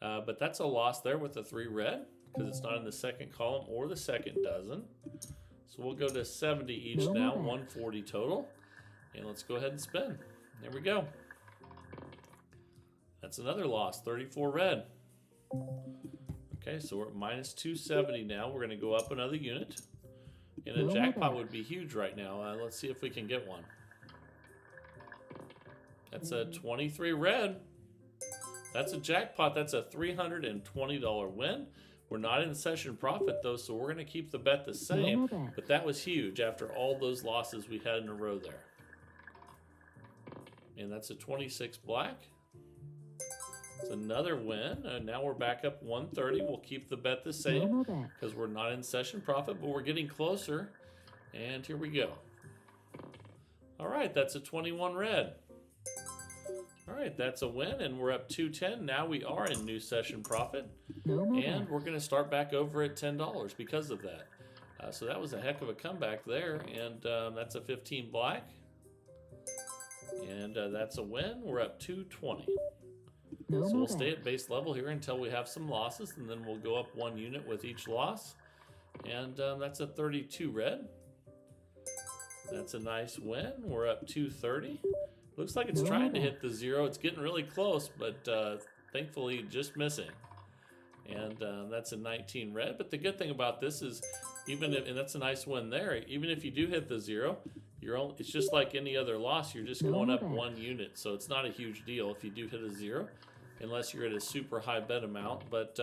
But that's a loss there with the 3 red, because it's not in the second column or the second dozen. So we'll go to 70 each now, 140 total. And let's go ahead and spin. There we go. That's another loss, 34 red. Okay, so we're at minus 270 now. We're going to go up another unit. And a jackpot would be huge right now. Let's see if we can get one. That's a 23 red. That's a jackpot. That's a $320 win. We're not in session profit though, so we're going to keep the bet the same. But that was huge after all those losses we had in a row there. And that's a 26 black. It's another win. And now we're back up 130. We'll keep the bet the same because we're not in session profit, but we're getting closer. And here we go. All right, that's a 21 red. All right, that's a win, and we're up 210. Now we are in new session profit, and we're going to start back over at $10 because of that. So that was a heck of a comeback there, and that's a 15 black, and that's a win. We're up 220. So we'll stay at base level here until we have some losses, and then we'll go up 1 unit with each loss, and that's a 32 red. That's a nice win. We're up 230. Looks like it's trying to hit the 0. It's getting really close, but thankfully just missing. And that's a 19 red. But the good thing about this is, even if, and that's a nice win there, even if you do hit the 0, it's just like any other loss. You're just going up 1 unit. So it's not a huge deal if you do hit a 0, unless you're at a super high bet amount. But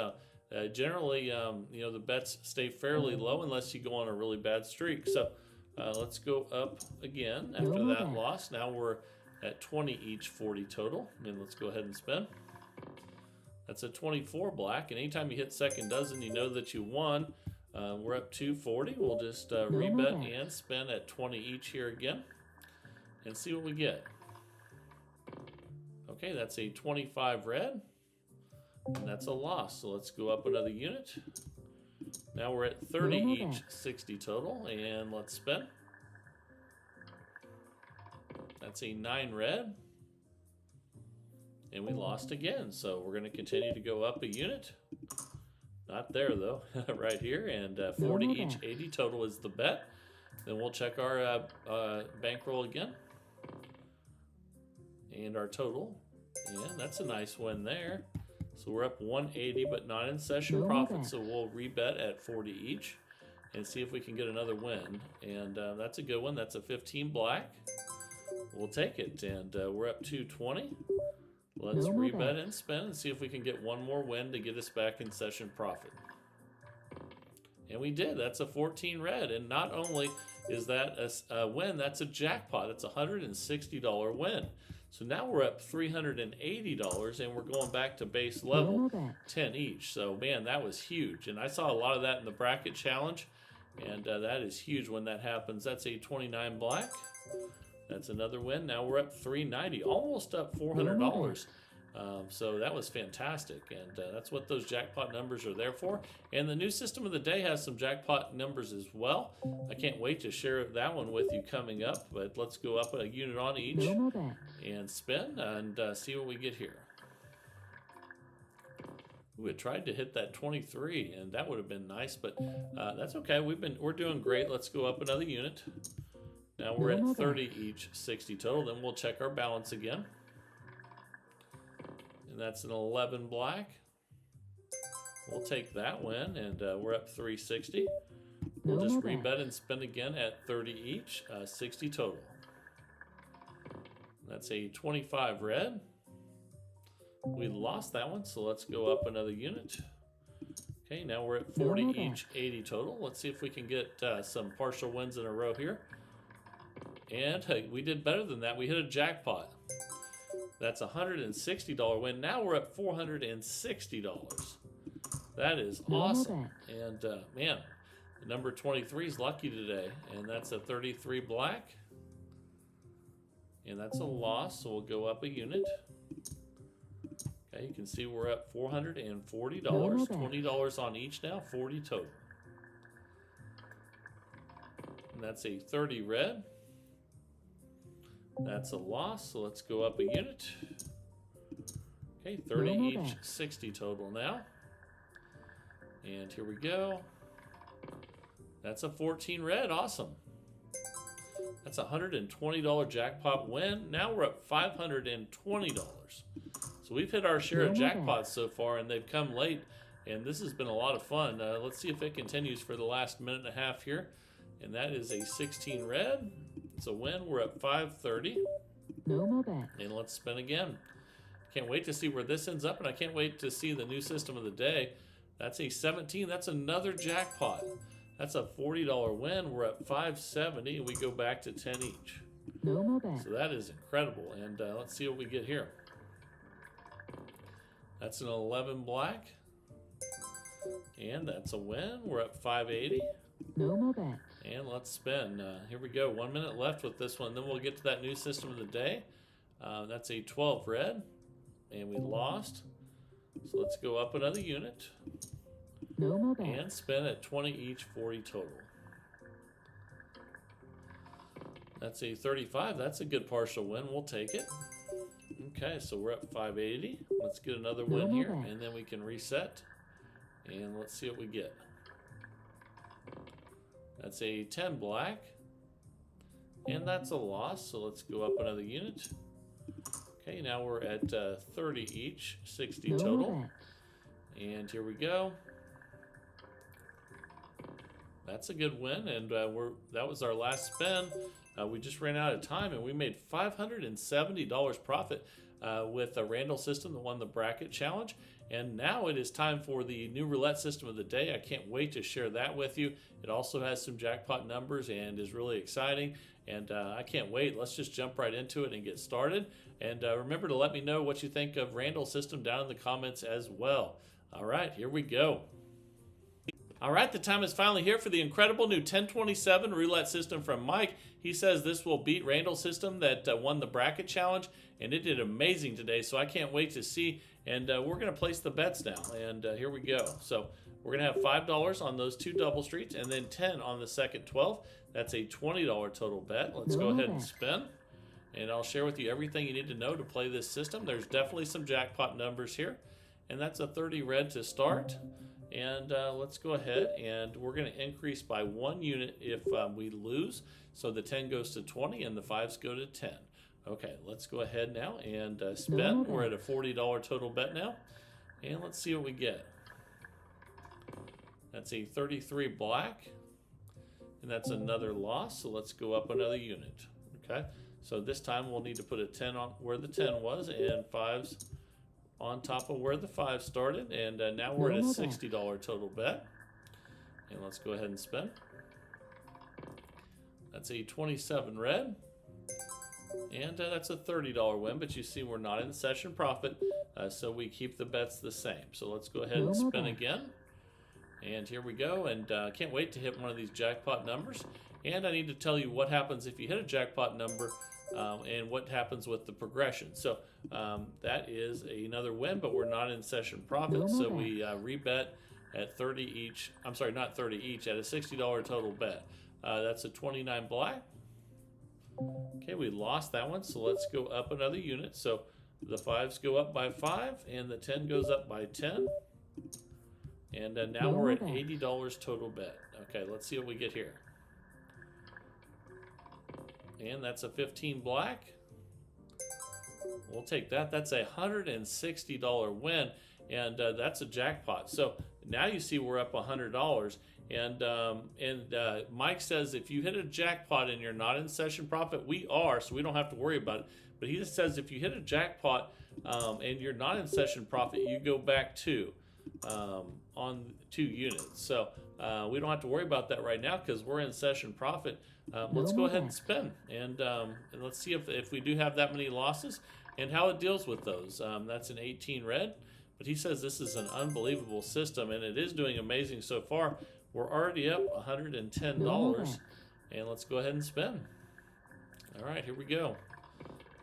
generally, you know, the bets stay fairly low unless you go on a really bad streak. So let's go up again after that loss. Now we're at 20 each, 40 total. And let's go ahead and spin. That's a 24 black. And anytime you hit second dozen, you know that you won. We're up 240. We'll just rebet and spin at 20 each here again and see what we get. Okay, that's a 25 red, and that's a loss. So let's go up another unit. Now we're at 30 each, 60 total, and let's spin. That's a 9 red, and we lost again. So we're going to continue to go up a unit. Not there though, right here, and 40 each, 80 total is the bet. Then we'll check our bankroll again and our total, and that's a nice win there. So we're up 180, but not in session profit. So we'll rebet at 40 each and see if we can get another win. And that's a good one. That's a 15 black. We'll take it, and we're up 220. Let's rebet and spin and see if we can get one more win to get us back in session profit. And we did. That's a 14 red. And not only is that a win, that's a jackpot. It's a $160 win. So now we're up $380, and we're going back to base level 10 each. So, man, that was huge. And I saw a lot of that in the bracket challenge, and that is huge when that happens. That's a 29 black. That's another win. Now we're up $390, almost up $400. So that was fantastic, and that's what those jackpot numbers are there for. And the new system of the day has some jackpot numbers as well. I can't wait to share that one with you coming up, but let's go up a unit on each and spin and see what we get here. We had tried to hit that 23, and that would have been nice, but that's okay. We're doing great. Let's go up another unit. Now we're at 30 each, 60 total. Then we'll check our balance again. And that's an 11 black. We'll take that win, and we're up 360. We'll just rebet and spin again at 30 each, 60 total. That's a 25 red. We lost that one, so let's go up another unit. Okay, now we're at 40 each, 80 total. Let's see if we can get some partial wins in a row here. And we did better than that. We hit a jackpot. That's a $160 win. Now we're at $460. That is awesome. And man, the number 23 is lucky today. And that's a 33 black. And that's a loss, so we'll go up a unit. Okay, you can see we're up $440. $20 on each now, 40 total. And that's a 30 red. That's a loss, so let's go up a unit. Okay, 30 each, 60 total now. And here we go. That's a 14 red, awesome. That's a $120 jackpot win. Now we're up $520. So we've hit our share of jackpots so far, and they've come late, and this has been a lot of fun. Let's see if it continues for the last minute and a half here. And that is a 16 red. It's a win. We're at 530. And let's spin again. Can't wait to see where this ends up, and I can't wait to see the new system of the day. That's a 17. That's another jackpot. That's a $40 win. We're at 570, and we go back to 10 each. So that is incredible. And let's see what we get here. That's an 11 black. And that's a win. We're at 580. And let's spin. Here we go. 1 minute left with this one. Then we'll get to that new system of the day. That's a 12 red. And we lost. So let's go up another unit. And spin at 20 each, 40 total. That's a 35. That's a good partial win. We'll take it. Okay, so we're up 580. Let's get another win here, and then we can reset. And let's see what we get. That's a 10 black. And that's a loss, so let's go up another unit. Okay, now we're at 30 each, 60 total. And here we go. That's a good win, and that was our last spin. We just ran out of time, and we made $570 profit with a Randall system that won the bracket challenge. And now it is time for the new roulette system of the day. I can't wait to share that with you. It also has some jackpot numbers and is really exciting. And I can't wait. Let's just jump right into it and get started. And remember to let me know what you think of Randall's system down in the comments as well. All right, here we go. All right, the time is finally here for the incredible new 1027 roulette system from Mike. He says this will beat Randall's system that won the bracket challenge, and it did amazing today. So I can't wait to see. And we're going to place the bets now. And here we go. So we're going to have $5 on those 2 double streets, and then 10 on the second 12. That's a $20 total bet. Let's go ahead and spin. And I'll share with you everything you need to know to play this system. There's definitely some jackpot numbers here. And that's a 30 red to start. And let's go ahead, and we're going to increase by 1 unit if we lose. So the 10 goes to 20 and the 5s go to 10. Okay, let's go ahead now and spin. We're at a $40 total bet now. And let's see what we get. That's a 33 black. And that's another loss. So let's go up another unit. Okay, so this time we'll need to put a 10 on where the 10 was and 5s on top of where the 5 started. And now we're at a $60 total bet. And let's go ahead and spin. That's a 27 red. And that's a $30 win, but you see we're not in session profit, so we keep the bets the same. So let's go ahead and spin again. And here we go, and can't wait to hit one of these jackpot numbers. And I need to tell you what happens if you hit a jackpot number and what happens with the progression. So that is another win, but we're not in session profit, so we rebet at 30 each. I'm sorry, not 30 each, at a $60 total bet. That's a 29 black. Okay, we lost that one, so let's go up another unit. So the 5s go up by 5, and the 10 goes up by 10. And now we're at $80 total bet. Okay, let's see what we get here. And that's a 15 black. We'll take that. That's a $160 win, and that's a jackpot. So now you see we're up $100. And Mike says if you hit a jackpot and you're not in session profit, we are, so we don't have to worry about it. But he just says if you hit a jackpot and you're not in session profit, you go back to on 2 units. So we don't have to worry about that right now because we're in session profit. Let's go ahead and spin, and let's see if we do have that many losses and how it deals with those. That's an 18 red, but he says this is an unbelievable system, and it is doing amazing so far. We're already up $110, and let's go ahead and spin. All right, here we go.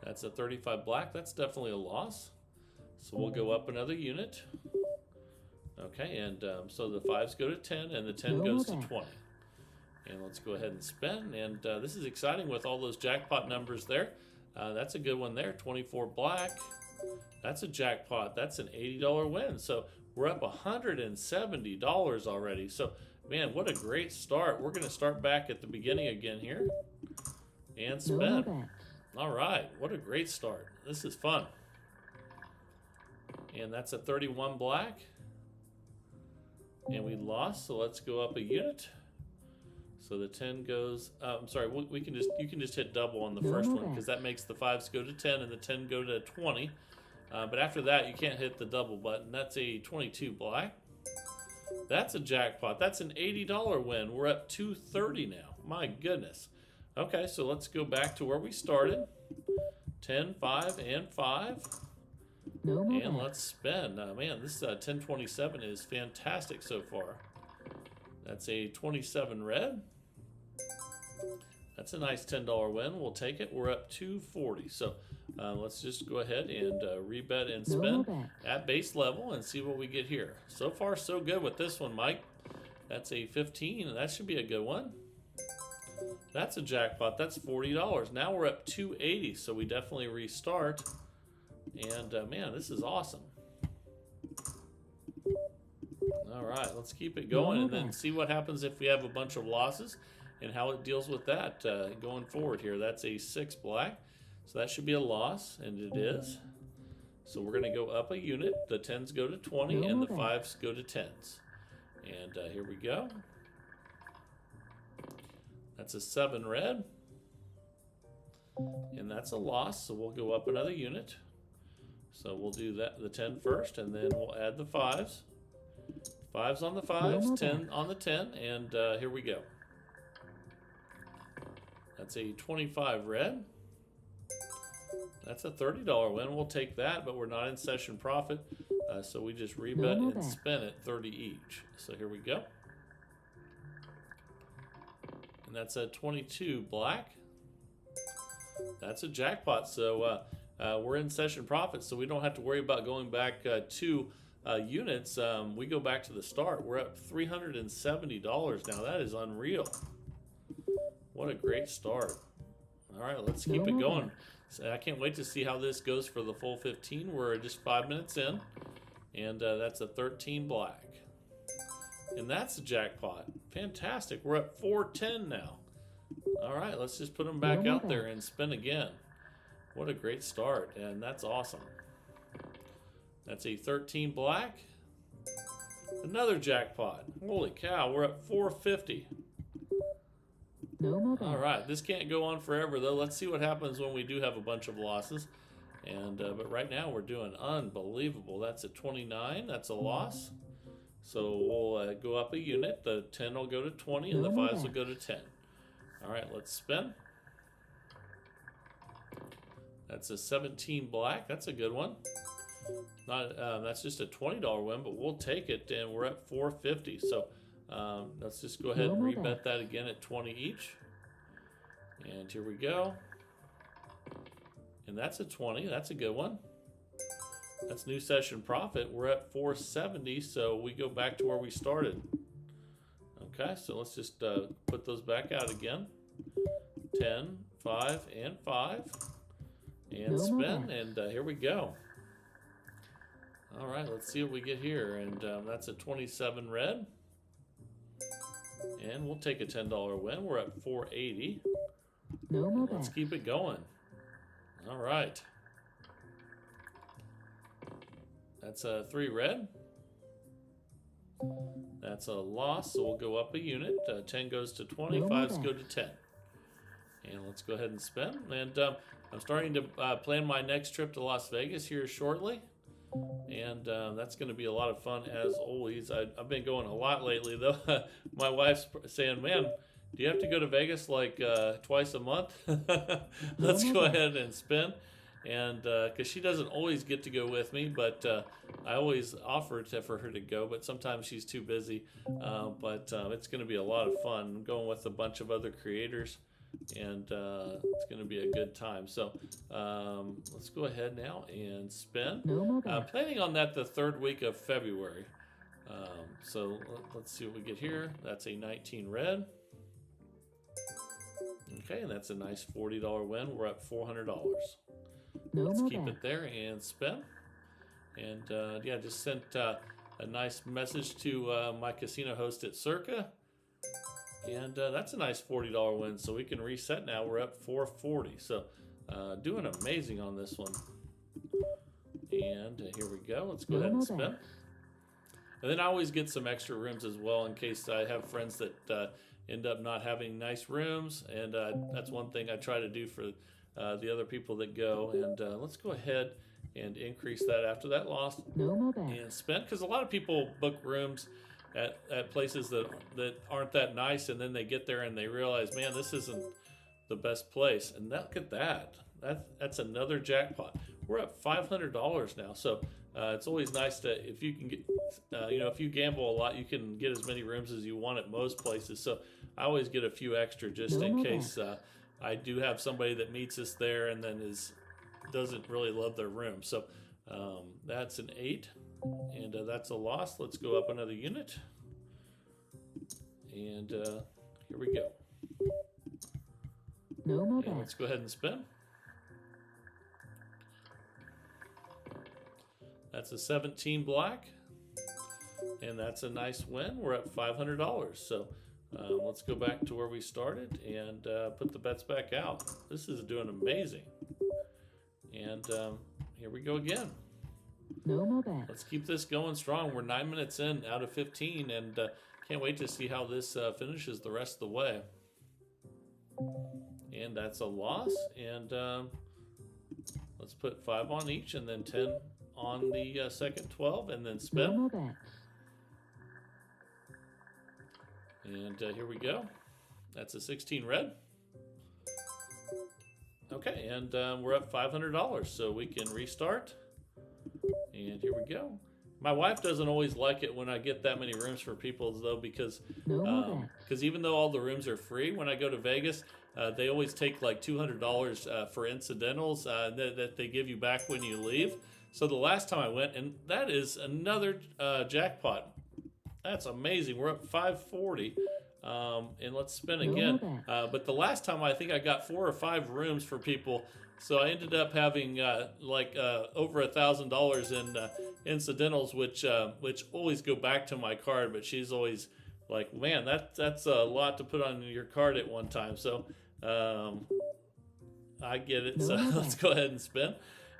That's a 35 black. That's definitely a loss. So we'll go up another unit. Okay, and so the 5s go to 10, and the 10 goes to 20. And let's go ahead and spin. And this is exciting with all those jackpot numbers there. That's a good one there, 24 black. That's a jackpot. That's an $80 win. So we're up $170 already. So, man, what a great start. We're going to start back at the beginning again here and spin. All right, what a great start. This is fun. And that's a 31 black. And we lost, so let's go up a unit. So the 10 goes, I'm sorry, you can just hit double on the first one because that makes the 5s go to 10 and the 10 go to 20. But after that, you can't hit the double button. That's a 22 black. That's a jackpot. That's an $80 win. We're up $230 now. My goodness. Okay, so let's go back to where we started. 10, 5, and 5. And let's spin. Man, this 1027 is fantastic so far. That's a 27 red. That's a nice $10 win. We'll take it. We're up $240. So let's just go ahead and rebet and spin at base level and see what we get here. So far, so good with this one, Mike. That's a 15, and that should be a good one. That's a jackpot. That's $40. Now we're up $280, so we definitely restart. And man, this is awesome. All right, let's keep it going and then see what happens if we have a bunch of losses and how it deals with that going forward here. That's a 6 black, so that should be a loss, and it is. So we're going to go up a unit. The 10s go to 20 and the 5s go to 10s. And here we go. That's a 7 red, and that's a loss, so we'll go up another unit. So we'll do that, the 10 first, and then we'll add the 5s. 5s on the 5s, 10 on the 10, and here we go. That's a 25 red. That's a $30 win. We'll take that, but we're not in session profit, so we just rebet and spin it 30 each. So here we go. And that's a 22 black. That's a jackpot. So we're in session profit, so we don't have to worry about going back to units. We go back to the start. We're up $370 now. That is unreal. What a great start. All right, let's keep it going. So I can't wait to see how this goes for the full 15. We're just 5 minutes in, and that's a 13 black. And that's a jackpot. Fantastic. We're at 410 now. All right, let's just put them back out there and spin again. What a great start, and that's awesome. That's a 13 black. Another jackpot. Holy cow, we're at 450. All right, this can't go on forever though. Let's see what happens when we do have a bunch of losses. And but right now we're doing unbelievable. That's a 29. That's a loss. So we'll go up a unit. The 10 will go to 20, and the 5s will go to 10. All right, let's spin. That's a 17 black. That's a good one. Not that's just a $20 win, but we'll take it, and we're at 450. So let's just go ahead and rebet that again at 20 each. And here we go. And that's a 20. That's a good one. That's new session profit. We're at 470, so we go back to where we started. Okay, so let's just put those back out again. 10, 5, and 5. And spin, and here we go. All right, let's see what we get here. And that's a 27 red. And we'll take a $10 win. We're at 480. Let's keep it going. All right. That's a 3 red. That's a loss, so we'll go up a unit. 10 goes to 20, 5s go to 10. And let's go ahead and spin. And I'm starting to plan my next trip to Las Vegas here shortly. And that's going to be a lot of fun as always. I've been going a lot lately though. My wife's saying, man, do you have to go to Vegas like twice a month? Let's go ahead and spin. And because she doesn't always get to go with me, but I always offer for her to go, but sometimes she's too busy. But it's going to be a lot of fun. I'm going with a bunch of other creators, and it's going to be a good time. So let's go ahead now and spin. Planning on that the 3rd week of February. So let's see what we get here. That's a 19 red. Okay, and that's a nice $40 win. We're at $400. Let's keep it there and spin. And yeah, just sent a nice message to my casino host at Circa. And that's a nice $40 win. So we can reset now. We're up 440. So doing amazing on this one. And here we go. Let's go ahead and spin. And then I always get some extra rooms as well in case I have friends that end up not having nice rooms. And that's one thing I try to do for the other people that go. And let's go ahead and increase that after that loss and spend, because a lot of people book rooms at places that aren't that nice, and then they get there and they realize, man, this isn't the best place. And look at that. That's another jackpot. We're up $500 now. So it's always nice to, if you can get, if you gamble a lot, you can get as many rooms as you want at most places. So I always get a few extra just in case I do have somebody that meets us there and then doesn't really love their room. So that's an 8, and that's a loss. Let's go up another unit. And here we go. And let's go ahead and spin. That's a 17 black, and that's a nice win. We're at $500. So let's go back to where we started and put the bets back out. This is doing amazing. And here we go again. Let's keep this going strong. We're 9 minutes in out of 15, and can't wait to see how this finishes the rest of the way. And that's a loss. And let's put 5 on each, and then 10 on the second 12, and then spin. And here we go. That's a 16 red. Okay, and we're up $500, so we can restart. And here we go. My wife doesn't always like it when I get that many rooms for people, though, because even though all the rooms are free when I go to Vegas, they always take like $200 for incidentals that they give you back when you leave. So the last time I went, and that is another jackpot. That's amazing. We're up 540. And let's spin again. But the last time I think I got 4 or 5 rooms for people. So I ended up having over $1,000 in incidentals, which always go back to my card. But she's always like, man, that's a lot to put on your card at one time. So I get it. So let's go ahead and spin.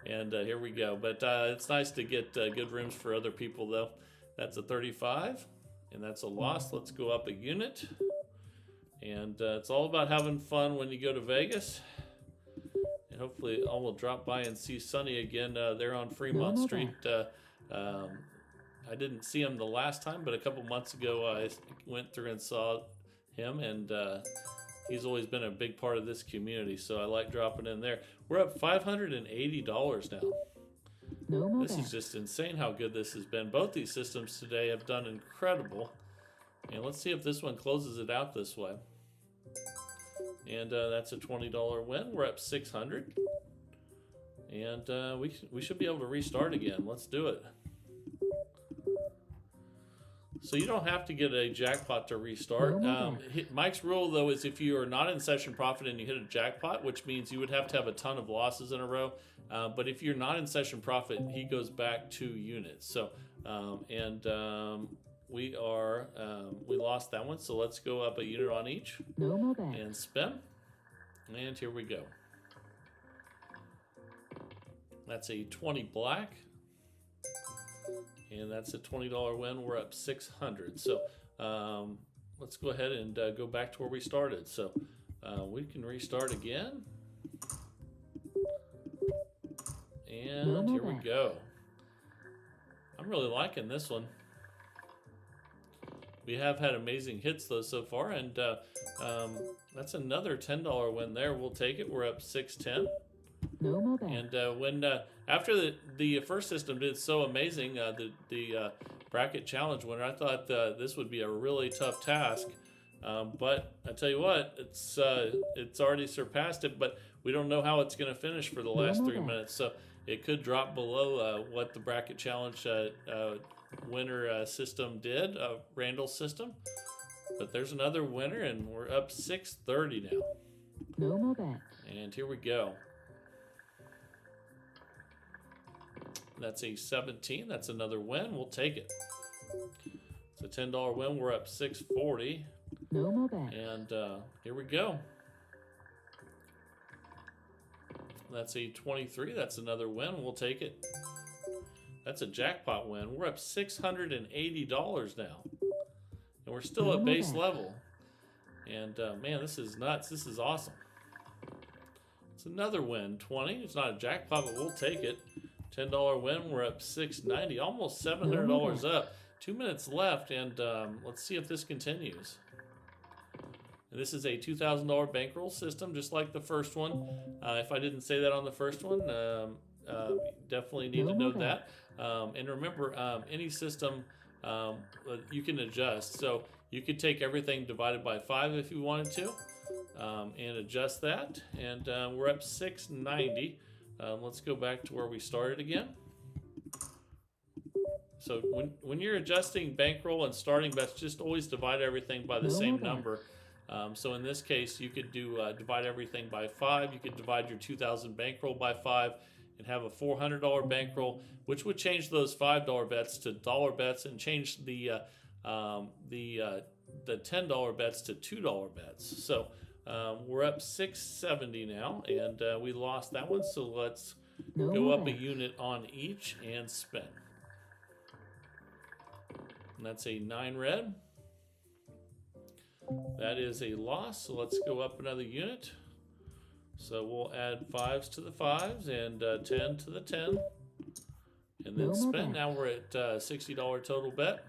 And here we go. But it's nice to get good rooms for other people, though. That's a 35. And that's a loss. Let's go up a unit. And it's all about having fun when you go to Vegas. And hopefully I will drop by and see Sonny again there on Fremont Street. I didn't see him the last time, but a couple months ago I went through and saw him. And he's always been a big part of this community. So I like dropping in there. We're up $580 now. This is just insane how good this has been. Both these systems today have done incredible. And let's see if this one closes it out this way. And that's a $20 win. We're up 600. And we should be able to restart again. Let's do it. So you don't have to get a jackpot to restart. Mike's rule, though, is if you are not in session profit and you hit a jackpot, which means you would have to have a ton of losses in a row. But if you're not in session profit, he goes back 2 units. So, we lost that one. So let's go up a unit on each and spin. And here we go. That's a 20 black. And that's a $20 win. We're up 600. So let's go ahead and go back to where we started. So we can restart again. And here we go. I'm really liking this one. We have had amazing hits though so far, and that's another $10 win there. We'll take it. We're up 610. And when after the first system did so amazing, the bracket challenge winner, I thought this would be a really tough task. But I tell you what, it's already surpassed it. But we don't know how it's going to finish for the last 3 minutes, so it could drop below what the bracket challenge winner system did, Randall's system. But there's another winner, and we're up 630 now. And here we go. That's a 17. That's another win. We'll take it. It's a $10 win. We're up 640. And here we go. That's a 23. That's another win. We'll take it. That's a jackpot win. We're up $680 now. And we're still at base level. And man, this is nuts. This is awesome. It's another win. 20. It's not a jackpot, but we'll take it. $10 win. We're up $690. Almost $700 up. 2 minutes left, and let's see if this continues. And this is a $2,000 bankroll system, just like the first one. If I didn't say that on the first one, definitely need to know that. And remember, any system you can adjust. So you could take everything divided by 5 if you wanted to, and adjust that. And we're up 690. Let's go back to where we started again. So when you're adjusting bankroll and starting bets, just always divide everything by the same number. So in this case, you could do divide everything by 5. You could divide your 2,000 bankroll by 5 and have a $400 bankroll, which would change those $5 bets to dollar bets and change the $10 bets to $2 bets. So we're up 670 now, and we lost that one. So let's go up a unit on each and spin. And that's a 9 red. That is a loss, so let's go up another unit. So we'll add 5s to the 5s and 10 to the 10. And then spin. Now we're at $60 total bet.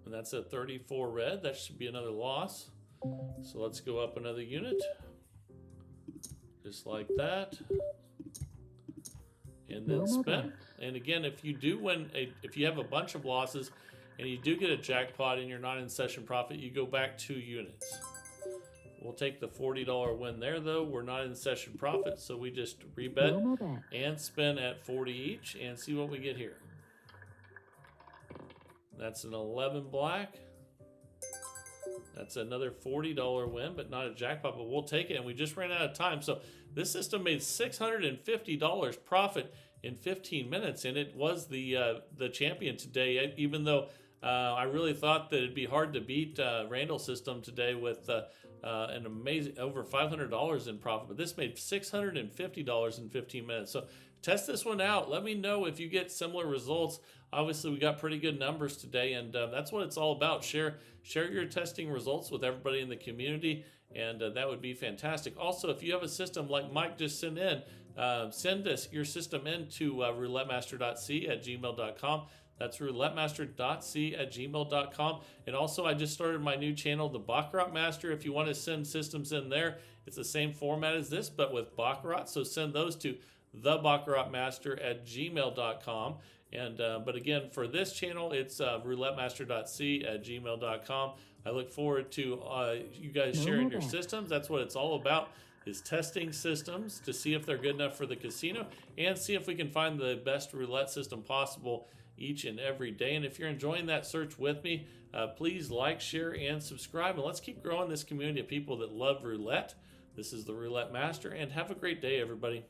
And that's a 34 red. That should be another loss. So let's go up another unit. Just like that. And then spin. And again, if you do win, if you have a bunch of losses and you do get a jackpot and you're not in session profit, you go back 2 units. We'll take the $40 win there, though. We're not in session profit, so we just rebet and spin at 40 each and see what we get here. That's an 11 black. That's another $40 win, but not a jackpot, but we'll take it, and we just ran out of time. So this system made $650 profit in 15 minutes, and it was the champion today, even though I really thought that it'd be hard to beat Randall's system today with an amazing over $500 in profit, but this made $650 in 15 minutes. So test this one out. Let me know if you get similar results. Obviously, we got pretty good numbers today, and that's what it's all about. Share your testing results with everybody in the community, and that would be fantastic. Also, if you have a system like Mike just sent in, send us your system into roulettemaster.c@gmail.com. That's roulettemaster.c@gmail.com. And also, I just started my new channel, the Baccarat Master. If you want to send systems in there, it's the same format as this, but with Baccarat. So send those to thebaccaratmaster@gmail.com. And but again, for this channel, it's roulettemaster.c@gmail.com. I look forward to you guys sharing your systems. That's what it's all about, is testing systems to see if they're good enough for the casino and see if we can find the best roulette system possible each and every day. And if you're enjoying that search with me, please like, share, and subscribe. And let's keep growing this community of people that love roulette. This is the Roulette Master, and have a great day, everybody.